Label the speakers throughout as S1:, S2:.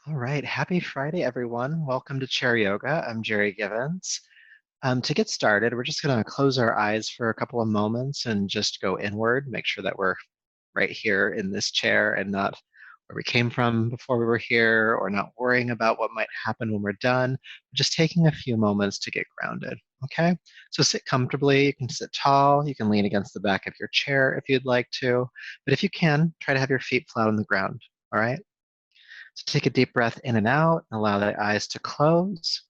S1: All right, happy Friday, everyone. Welcome to Chair Yoga. I'm Jerry Givens. To get started, we're just going to close our eyes for a couple of moments and just go inward, make sure that we're right here in this chair and not where we came from before we were here, or not worrying about what might happen when we're done, just taking a few moments to get grounded. Okay, so sit comfortably. You can sit tall. You can lean against the back of your chair if you'd like to, but if you can, try to have your feet flat on the ground. All right. So take a deep breath in and out, and allow the eyes to close.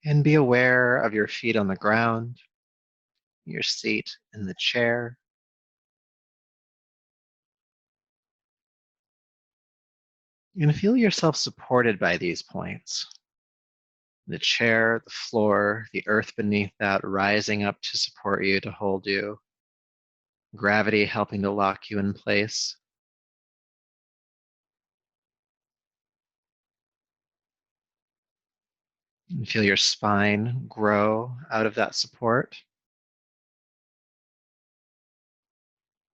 S1: And be aware of your feet on the ground, your seat in the chair. You're going to feel yourself supported by these points. The chair, the floor, the earth beneath that rising up to support you, to hold you. Gravity helping to lock you in place. And feel your spine grow out of that support.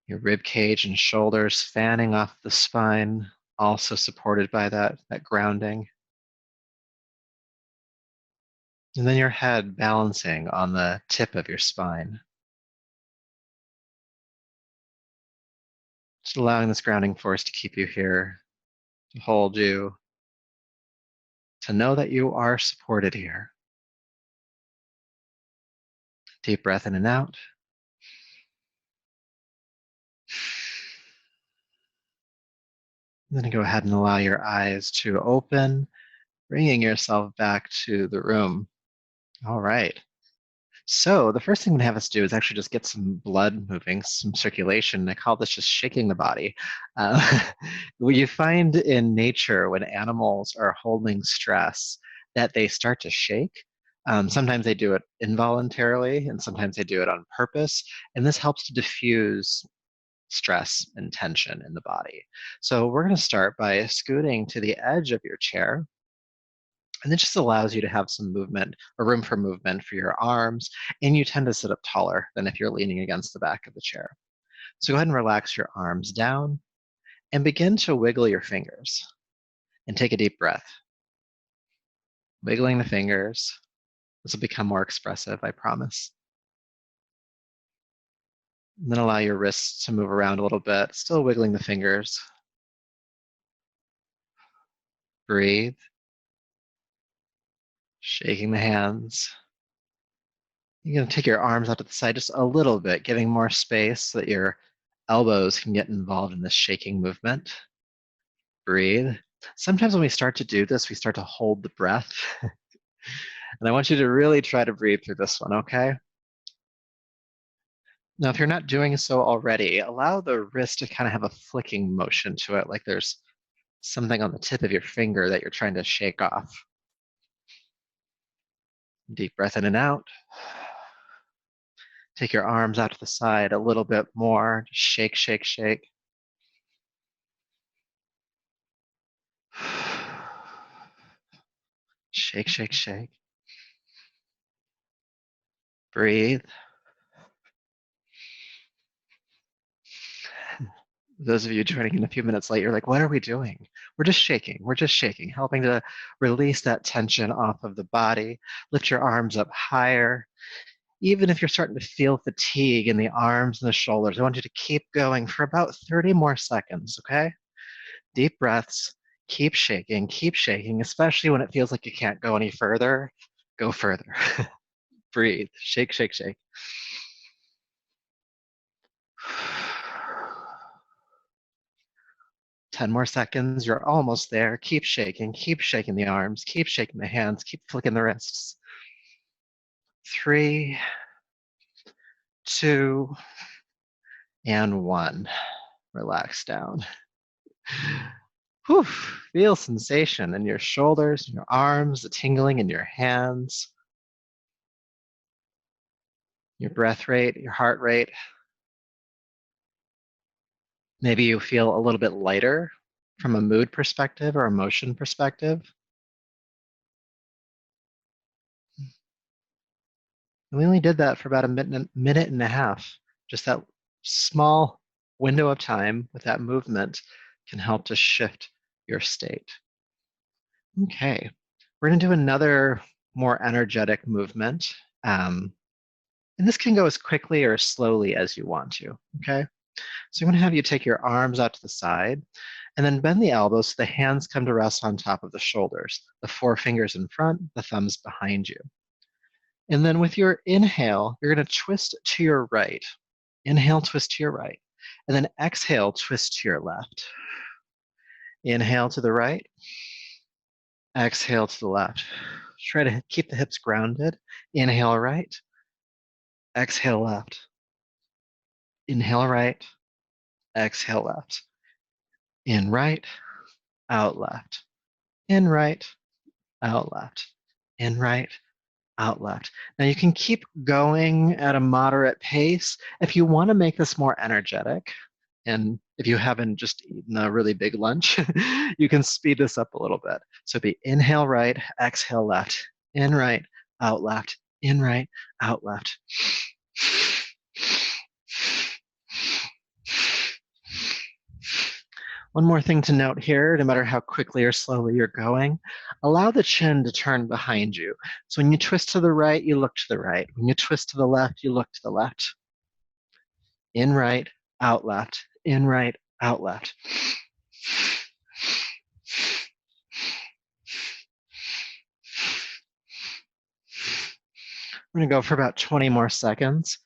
S1: Your rib cage and shoulders fanning off the spine, also supported by that grounding. And then your head balancing on the tip of your spine. Just allowing this grounding force to keep you here, to hold you, to know that you are supported here. Deep breath in and out. Then go ahead and allow your eyes to open, bringing yourself back to the room. All right. So the first thing we have us do is actually just get some blood moving, some circulation. I call this just shaking the body. What you find in nature when animals are holding stress, that they start to shake. Sometimes they do it involuntarily, and sometimes they do it on purpose. And this helps to diffuse stress and tension in the body. So we're going to start by scooting to the edge of your chair. And it just allows you to have some movement or room for movement for your arms. And you tend to sit up taller than if you're leaning against the back of the chair. So go ahead and relax your arms down and begin to wiggle your fingers and take a deep breath. Wiggling the fingers. This will become more expressive, I promise. And then allow your wrists to move around a little bit, still wiggling the fingers. Breathe. Shaking the hands. You're going to take your arms out to the side just a little bit, giving more space so that your elbows can get involved in this shaking movement. Breathe. Sometimes when we start to do this, we start to hold the breath. And I want you to really try to breathe through this one, okay? Now, if you're not doing so already, allow the wrist to kind of have a flicking motion to it, like there's something on the tip of your finger that you're trying to shake off. Deep breath in and out. Take your arms out to the side a little bit more. Just shake, shake, shake. Shake, shake, shake. Breathe. Those of you joining in a few minutes late, you're like, what are we doing? We're just shaking. We're just shaking, helping to release that tension off of the body. Lift your arms up higher. Even if you're starting to feel fatigue in the arms and the shoulders, I want you to keep going for about 30 more seconds, okay? Deep breaths. Keep shaking, especially when it feels like you can't go any further. Go further. Breathe. Shake, shake, shake. 10 more seconds. You're almost there. Keep shaking the arms, keep shaking the hands, keep flicking the wrists. 3, 2, and 1. Relax down. Whew. Feel sensation in your shoulders, your arms, the tingling in your hands, your breath rate, your heart rate. Maybe you feel a little bit lighter from a mood perspective or emotion perspective. And we only did that for about a minute and a half. Just that small window of time with that movement can help to shift your state. Okay, we're going to do another more energetic movement. And this can go as quickly or slowly as you want to, okay? So I'm going to have you take your arms out to the side and then bend the elbows so the hands come to rest on top of the shoulders, the forefingers in front, the thumbs behind you. And then with your inhale, you're going to twist to your right. Inhale, twist to your right. And then exhale, twist to your left. Inhale to the right. Exhale to the left. Try to keep the hips grounded. Inhale right. Exhale left. Inhale right. Exhale left. In right. Out left. In right. Out left. In right. Out left. Now you can keep going at a moderate pace. If you want to make this more energetic, and if you haven't just eaten a really big lunch, you can speed this up a little bit. So be inhale right, exhale left, in right, out left, in right, out left. One more thing to note here, no matter how quickly or slowly you're going, allow the chin to turn behind you. So when you twist to the right, you look to the right. When you twist to the left, you look to the left. In right, out left, in right, out left. We're going to go for about 20 more seconds.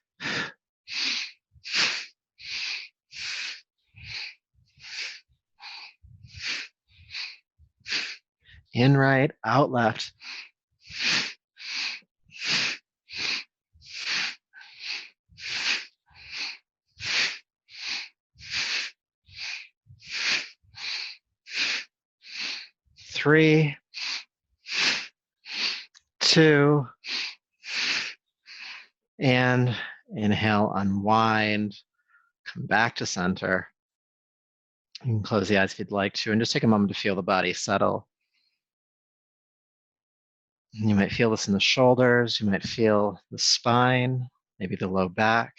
S1: In right, out left. Three, two, and inhale, unwind, come back to center. You can close the eyes if you'd like to, and just take a moment to feel the body settle. You might feel this in the shoulders, you might feel the spine, maybe the low back.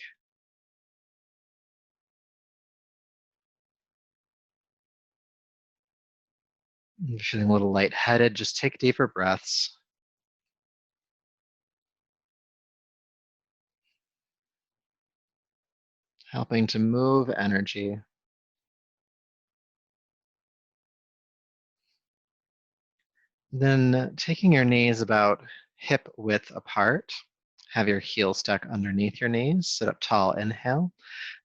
S1: If you're feeling a little lightheaded, just take deeper breaths. Helping to move energy. Then taking your knees about hip width apart. Have your heels stuck underneath your knees. Sit up tall, inhale.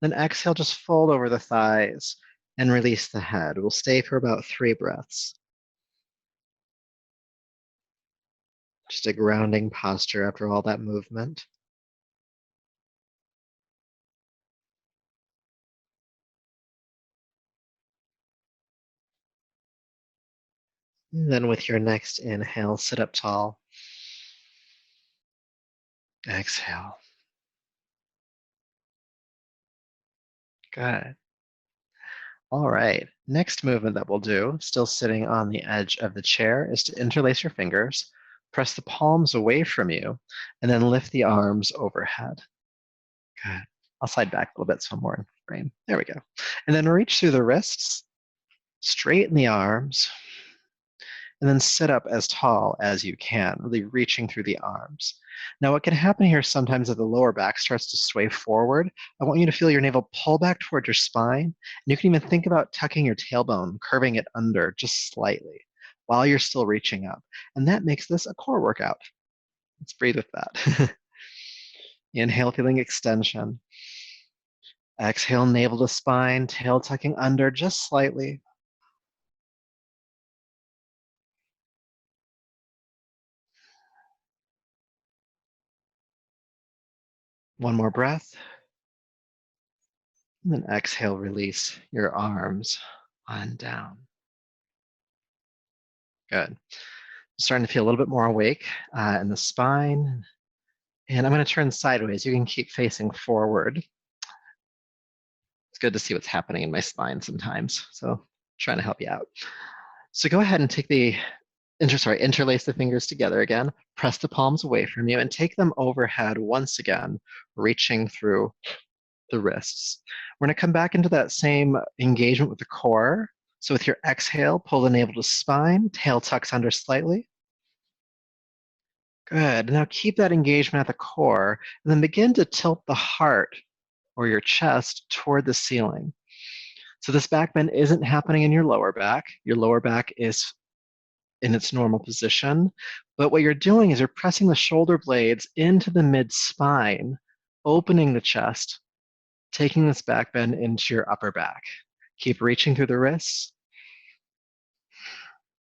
S1: Then exhale, just fold over the thighs and release the head. We'll stay for about 3 breaths. Just a grounding posture after all that movement. And then with your next inhale, sit up tall. Exhale. Good. All right. Next movement that we'll do, still sitting on the edge of the chair, is to interlace your fingers, press the palms away from you, and then lift the arms overhead. Good. I'll slide back a little bit so I'm more in frame. There we go. And then reach through the wrists, straighten the arms, and then sit up as tall as you can, really reaching through the arms. Now, what can happen here sometimes if the lower back starts to sway forward, I want you to feel your navel pull back toward your spine. And you can even think about tucking your tailbone, curving it under just slightly while you're still reaching up. And that makes this a core workout. Let's breathe with that. Inhale, feeling extension. Exhale, navel to spine, tail tucking under just slightly. One more breath. And then exhale, release your arms on down. Good. Starting to feel a little bit more awake in the spine. And I'm going to turn sideways. You can keep facing forward. It's good to see what's happening in my spine sometimes. So trying to help you out. So go ahead and take the, interlace the fingers together again. Press the palms away from you and take them overhead once again, reaching through the wrists. We're going to come back into that same engagement with the core. So with your exhale, pull the navel to spine, tail tucks under slightly. Good. Now keep that engagement at the core, and then begin to tilt the heart or your chest toward the ceiling. So this back bend isn't happening in your lower back. Your lower back is in its normal position. But what you're doing is you're pressing the shoulder blades into the mid-spine, opening the chest, taking this back bend into your upper back. Keep reaching through the wrists.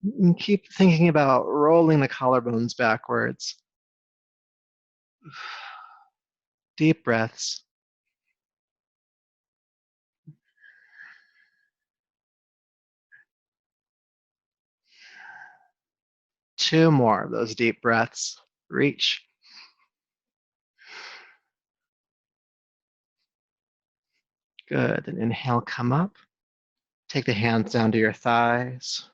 S1: And keep thinking about rolling the collarbones backwards. Deep breaths. Two more of those deep breaths. Reach. Good. And inhale, come up. Take the hands down to your thighs.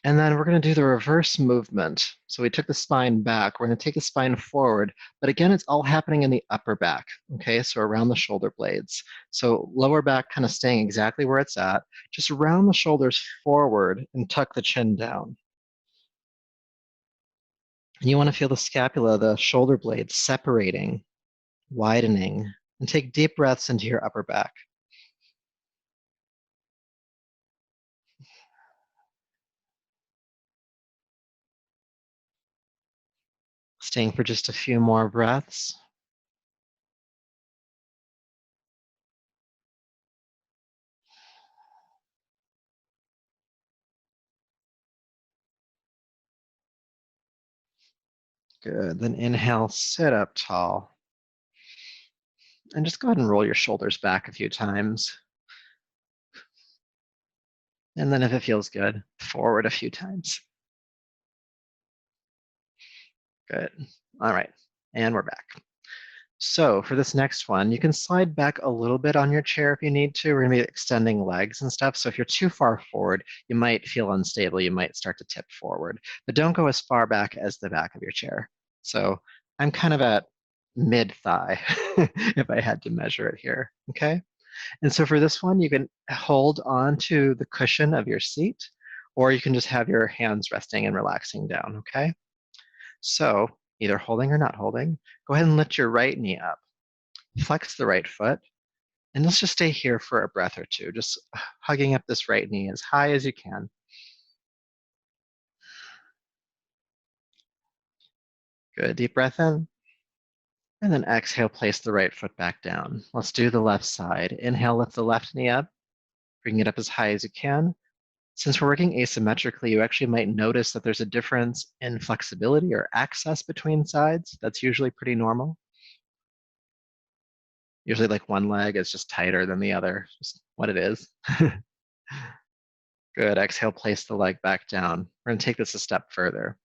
S1: And then we're going to do the reverse movement. So we took the spine back. We're going to take the spine forward. But again, it's all happening in the upper back. Okay, so around the shoulder blades. So lower back kind of staying exactly where it's at. Just round the shoulders forward and tuck the chin down. And you want to feel the scapula, the shoulder blades separating, widening, and take deep breaths into your upper back. Staying for just a few more breaths. Good. Then inhale, sit up tall. And just go ahead and roll your shoulders back a few times. And then if it feels good, forward a few times. Good. All right. And we're back. So for this next one, you can slide back a little bit on your chair if you need to. We're going to be extending legs and stuff. So if you're too far forward, you might feel unstable. You might start to tip forward. But don't go as far back as the back of your chair. So I'm kind of at mid-thigh if I had to measure it here. Okay? And so for this one, you can hold on to the cushion of your seat, or you can just have your hands resting and relaxing down, okay? So either holding or not holding, go ahead and lift your right knee up, flex the right foot, and let's just stay here for a breath or two, just hugging up this right knee as high as you can. Good, deep breath in. And then exhale, place the right foot back down. Let's do the left side. Inhale, lift the left knee up, bring it up as high as you can. Since we're working asymmetrically, you actually might notice that there's a difference in flexibility or access between sides. That's usually pretty normal. Usually like one leg is just tighter than the other, just what it is. Good, exhale, place the leg back down. We're gonna take this a step further.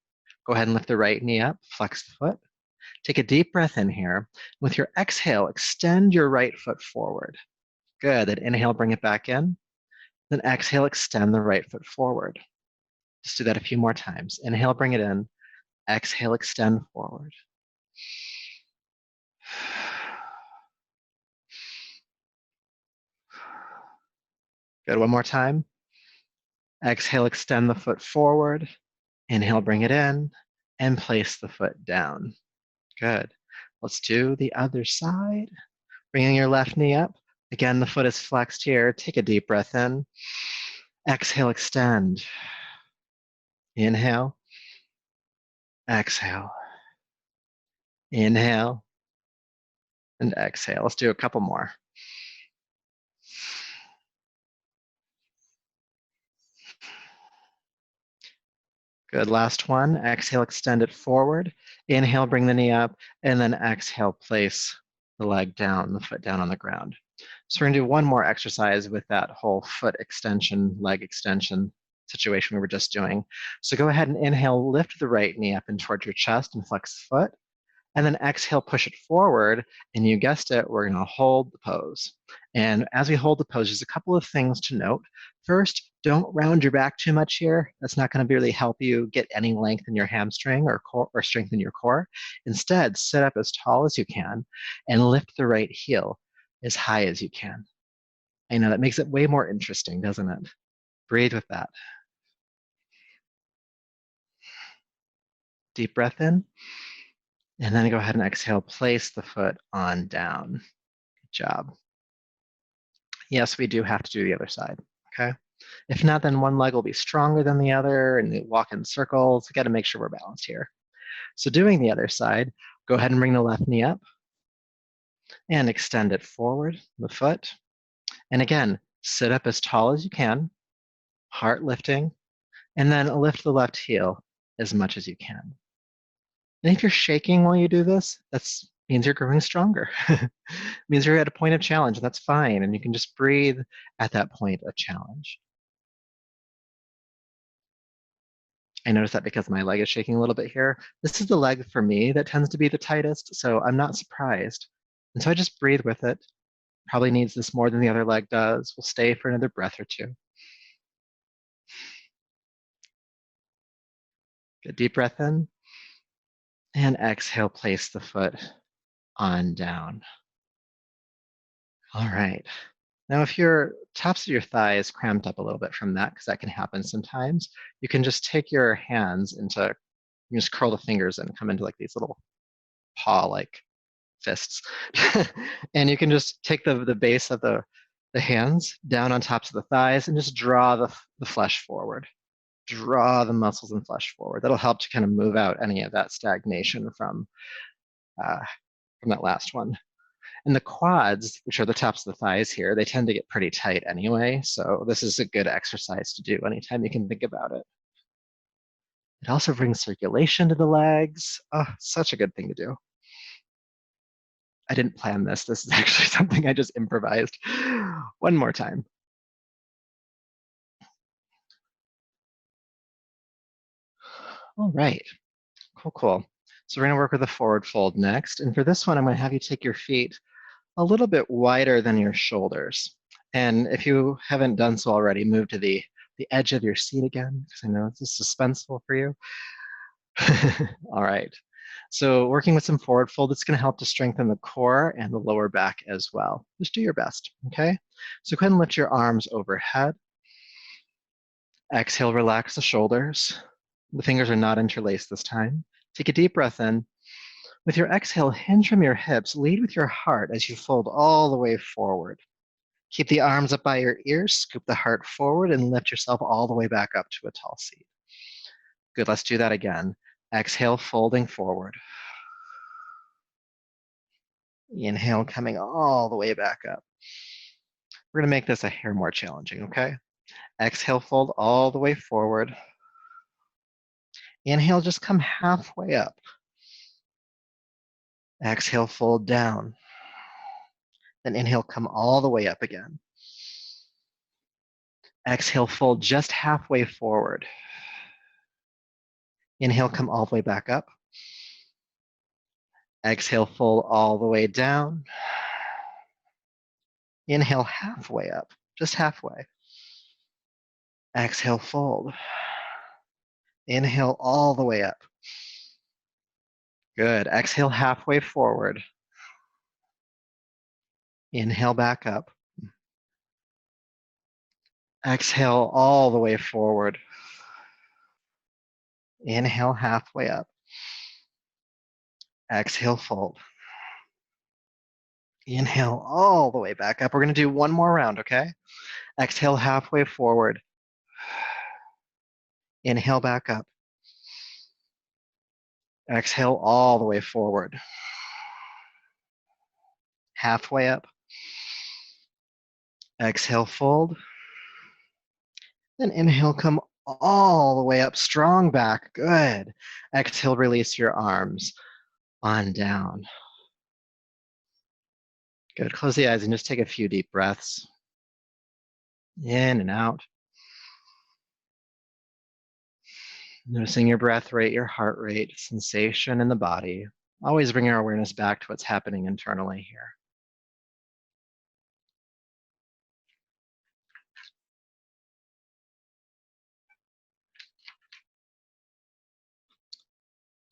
S1: Go ahead and lift the right knee up, flex the foot. Take a deep breath in here. With your exhale, extend your right foot forward. Good, then inhale, bring it back in. Then exhale, extend the right foot forward. Just do that a few more times. Inhale, bring it in. Exhale, extend forward. Good, one more time. Exhale, extend the foot forward. Inhale, bring it in, and place the foot down. Good. Let's do the other side. Bringing your left knee up. Again, the foot is flexed here. Take a deep breath in. Exhale, extend. Inhale. Exhale. Inhale. And exhale. Let's do a couple more. Good, last one. Exhale, extend it forward. Inhale, bring the knee up, and then exhale, place the leg down, the foot down on the ground. So we're gonna do one more exercise with that whole foot extension, leg extension situation we were just doing. So go ahead and inhale, lift the right knee up and towards your chest and flex the foot. And then exhale, push it forward. And you guessed it, we're gonna hold the pose. And as we hold the pose, there's a couple of things to note. First, don't round your back too much here. That's not going to really help you get any length in your hamstring or core, or strengthen your core. Instead, sit up as tall as you can and lift the right heel as high as you can. I know that makes it way more interesting, doesn't it? Breathe with that. Deep breath in, and then go ahead and exhale. Place the foot on down. Good job. Yes, we do have to do the other side, okay? If not, then one leg will be stronger than the other and they walk in circles. We got to make sure we're balanced here. So doing the other side, go ahead and bring the left knee up and extend it forward, the foot. And again, sit up as tall as you can, heart lifting, and then lift the left heel as much as you can. And if you're shaking while you do this, that means you're growing stronger. It means you're at a point of challenge, and that's fine. And you can just breathe at that point of challenge. I noticed that because my leg is shaking a little bit here. This is the leg for me that tends to be the tightest, so I'm not surprised. And so I just breathe with it. Probably needs this more than the other leg does. We'll stay for another breath or two. Good deep breath in. And exhale, place the foot on down. All right. Now, if your tops of your thigh is cramped up a little bit from that, because that can happen sometimes, you can just take your hands into, you just curl the fingers and come into like these little paw-like fists. And you can just take the base of the hands down on tops of the thighs and just draw the flesh forward. Draw the muscles and flesh forward. That'll help to kind of move out any of that stagnation from that last one. And the quads, which are the tops of the thighs here, they tend to get pretty tight anyway. So this is a good exercise to do anytime you can think about it. It also brings circulation to the legs. Oh, such a good thing to do. I didn't plan this. This is actually something I just improvised. One more time. All right. Cool, cool. So we're going to work with a forward fold next. And for this one, I'm going to have you take your feet a little bit wider than your shoulders. And if you haven't done so already, move to the edge of your seat again, because I know this is suspenseful for you. All right. So working with some forward fold, it's going to help to strengthen the core and the lower back as well. Just do your best, okay? So go ahead and lift your arms overhead. Exhale, relax the shoulders. The fingers are not interlaced this time. Take a deep breath in. With your exhale, hinge from your hips, lead with your heart as you fold all the way forward. Keep the arms up by your ears, scoop the heart forward, and lift yourself all the way back up to a tall seat. Good, let's do that again. Exhale, folding forward. Inhale, coming all the way back up. We're going to make this a hair more challenging, okay? Exhale, fold all the way forward. Inhale, just come halfway up. Exhale, fold down. Then inhale, come all the way up again. Exhale, fold just halfway forward. Inhale, come all the way back up. Exhale, fold all the way down. Inhale, halfway up, just halfway. Exhale, fold. Inhale all the way up. Good. Exhale, halfway forward. Inhale back up. Exhale all the way forward. Inhale halfway up. Exhale, fold. Inhale all the way back up. We're going to do one more round, okay? Exhale halfway forward. Inhale back up. Exhale all the way forward. Halfway up. Exhale, fold. Then inhale, come all the way up, strong back. Good. Exhale, release your arms on down. Good. Close the eyes and just take a few deep breaths. In and out. Noticing your breath rate, your heart rate, sensation in the body. Always bring our awareness back to what's happening internally here.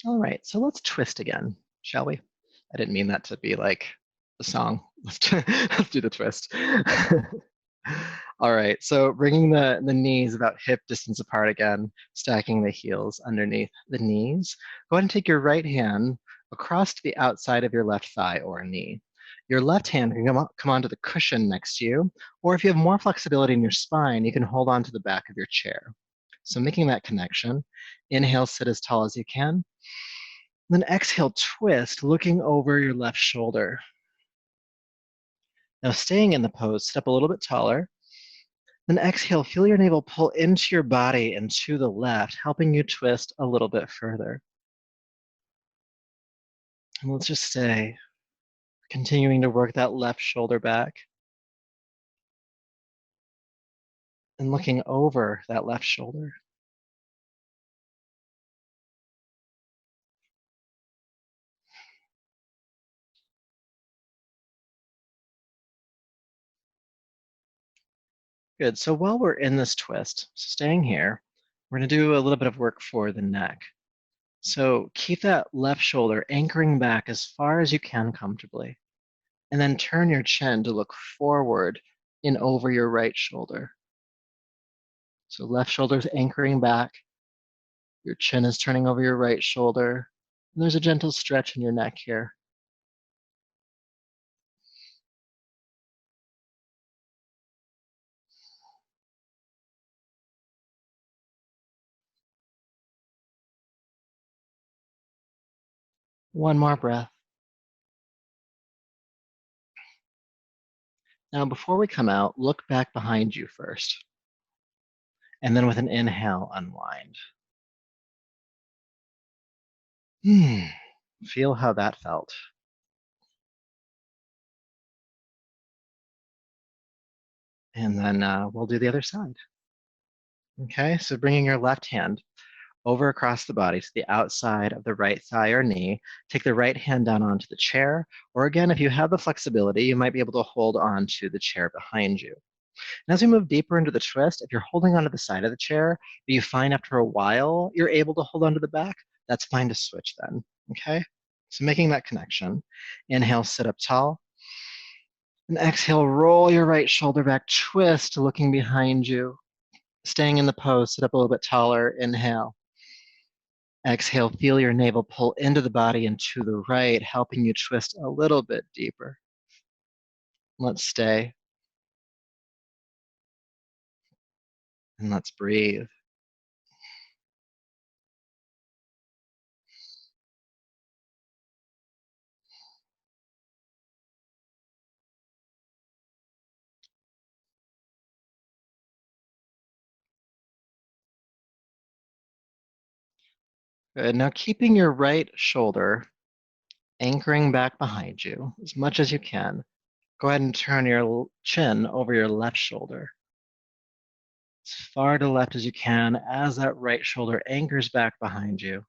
S1: All right, so let's twist again, shall we? I didn't mean that to be like the song. Let's do the twist. All right, so bringing the knees about hip distance apart again, stacking the heels underneath the knees. Go ahead and take your right hand across to the outside of your left thigh or knee. Your left hand can come onto the cushion next to you, or if you have more flexibility in your spine, you can hold on to the back of your chair. So making that connection, inhale, sit as tall as you can. Then exhale, twist, looking over your left shoulder. Now staying in the pose, step a little bit taller. Then exhale, feel your navel pull into your body and to the left, helping you twist a little bit further. And let's just stay, continuing to work that left shoulder back and looking over that left shoulder. Good. So while we're in this twist, staying here, we're going to do a little bit of work for the neck. So keep that left shoulder anchoring back as far as you can comfortably. And then turn your chin to look forward and over your right shoulder. So left shoulder's anchoring back, your chin is turning over your right shoulder, and there's a gentle stretch in your neck here. One more breath. Now, before we come out, look back behind you first. And then with an inhale, unwind. Feel how that felt. And then we'll do the other side. Okay, so bringing your left hand over across the body to the outside of the right thigh or knee. Take the right hand down onto the chair, or again, if you have the flexibility, you might be able to hold on to the chair behind you. And as we move deeper into the twist, if you're holding onto the side of the chair, but you find after a while you're able to hold onto the back, that's fine to switch then, okay? So making that connection. Inhale, sit up tall. And exhale, roll your right shoulder back, twist, looking behind you. Staying in the pose, sit up a little bit taller. Inhale. Exhale, feel your navel pull into the body and to the right, helping you twist a little bit deeper. Let's stay. And let's breathe. Good. Now keeping your right shoulder anchoring back behind you as much as you can, go ahead and turn your chin over your left shoulder. As far to the left as you can as that right shoulder anchors back behind you.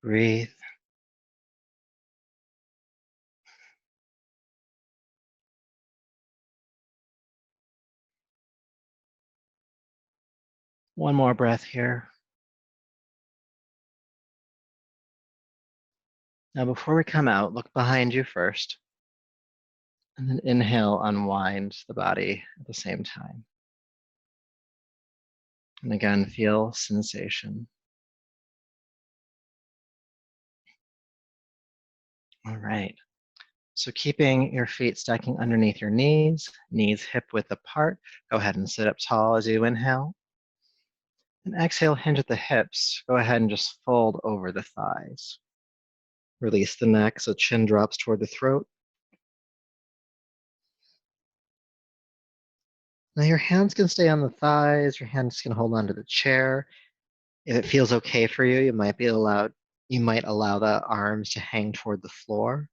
S1: Breathe. One more breath here. Now, before we come out, look behind you first. And then inhale, unwind the body at the same time. And again, feel sensation. All right. So keeping your feet stacking underneath your knees, knees hip width apart. Go ahead and sit up tall as you inhale. And exhale, hinge at the hips. Go ahead and just fold over the thighs. Release the neck so chin drops toward the throat. Now your hands can stay on the thighs. Your hands can hold onto the chair. If it feels okay for you, you might allow the arms to hang toward the floor.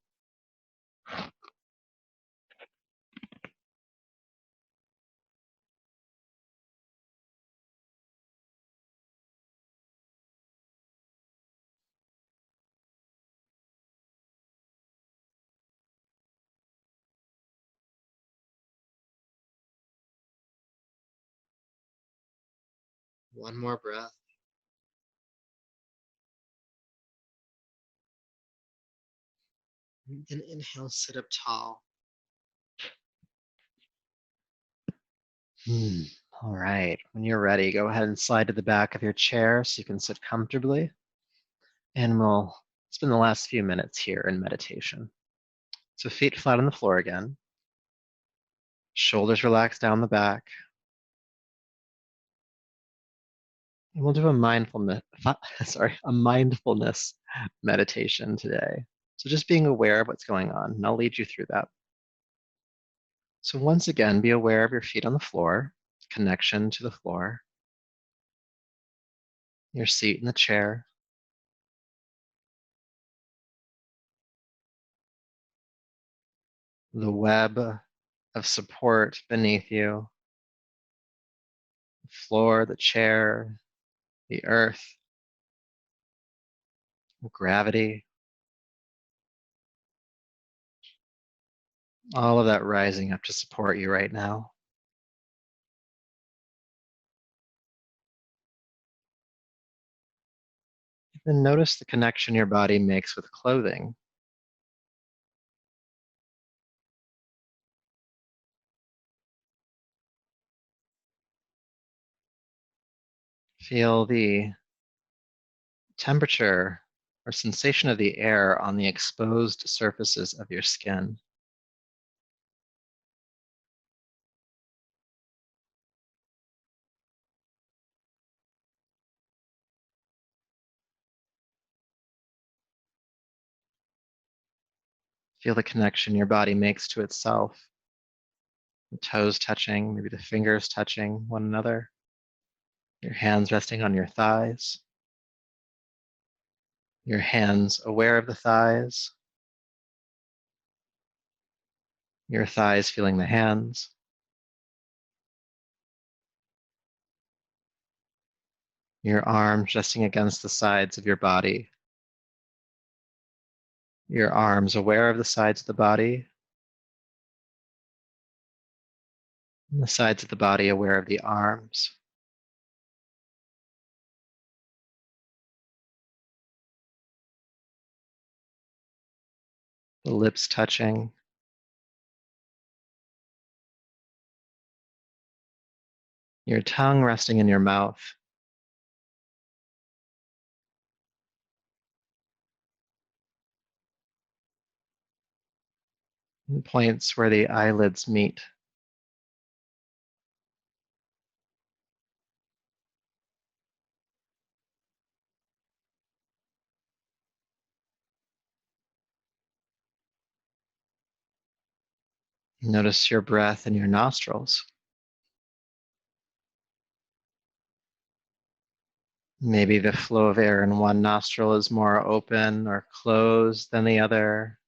S1: One more breath. And then inhale, sit up tall. All right. When you're ready, go ahead and slide to the back of your chair so you can sit comfortably. And we'll spend the last few minutes here in meditation. So feet flat on the floor again. Shoulders relaxed down the back. And we'll do a mindfulness, a mindfulness meditation today. So just being aware of what's going on, and I'll lead you through that. So once again, be aware of your feet on the floor, connection to the floor, your seat in the chair, the web of support beneath you, the floor, the chair, the earth, gravity, all of that rising up to support you right now. Then notice the connection your body makes with clothing. Feel the temperature or sensation of the air on the exposed surfaces of your skin. Feel the connection your body makes to itself. The toes touching, maybe the fingers touching one another. Your hands resting on your thighs. Your hands aware of the thighs. Your thighs feeling the hands. Your arms resting against the sides of your body. Your arms aware of the sides of the body. And the sides of the body aware of the arms. The lips touching. Your tongue resting in your mouth. The points where the eyelids meet. Notice your breath in your nostrils. Maybe the flow of air in one nostril is more open or closed than the other.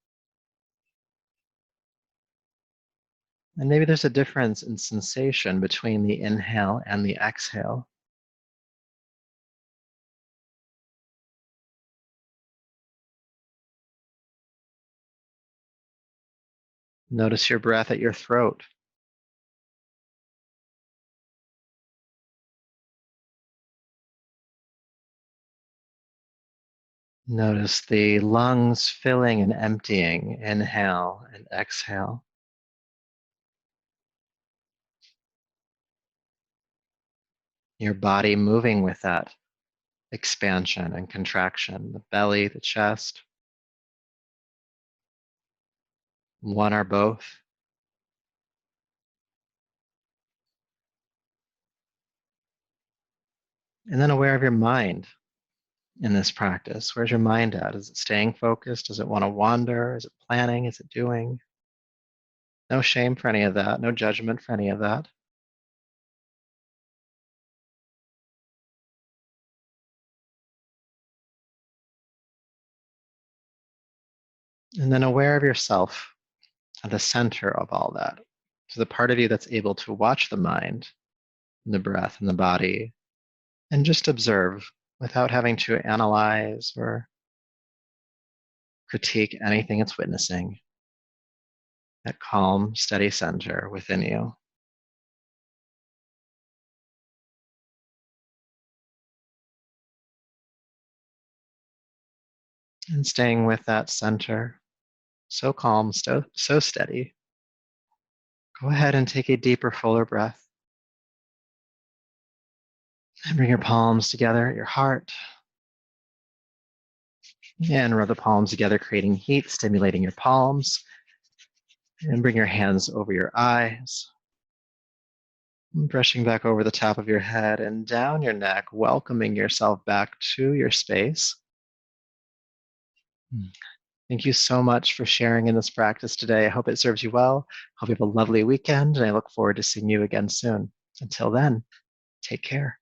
S1: And maybe there's a difference in sensation between the inhale and the exhale. Notice your breath at your throat. Notice the lungs filling and emptying, inhale and exhale. Your body moving with that expansion and contraction, the belly, the chest, one or both. And then aware of your mind in this practice. Where's your mind at? Is it staying focused? Does it want to wander? Is it planning? Is it doing? No shame for any of that, no judgment for any of that. And then aware of yourself at the center of all that. So the part of you that's able to watch the mind, and the breath, and the body, and just observe without having to analyze or critique anything it's witnessing. That calm, steady center within you. And staying with that center, so calm, so steady. Go ahead and take a deeper, fuller breath. And bring your palms together at your heart. And rub the palms together, creating heat, stimulating your palms. And bring your hands over your eyes. And brushing back over the top of your head and down your neck, welcoming yourself back to your space. Thank you so much for sharing in this practice today. I hope it serves you well. Hope you have a lovely weekend, and I look forward to seeing you again soon. Until then, take care.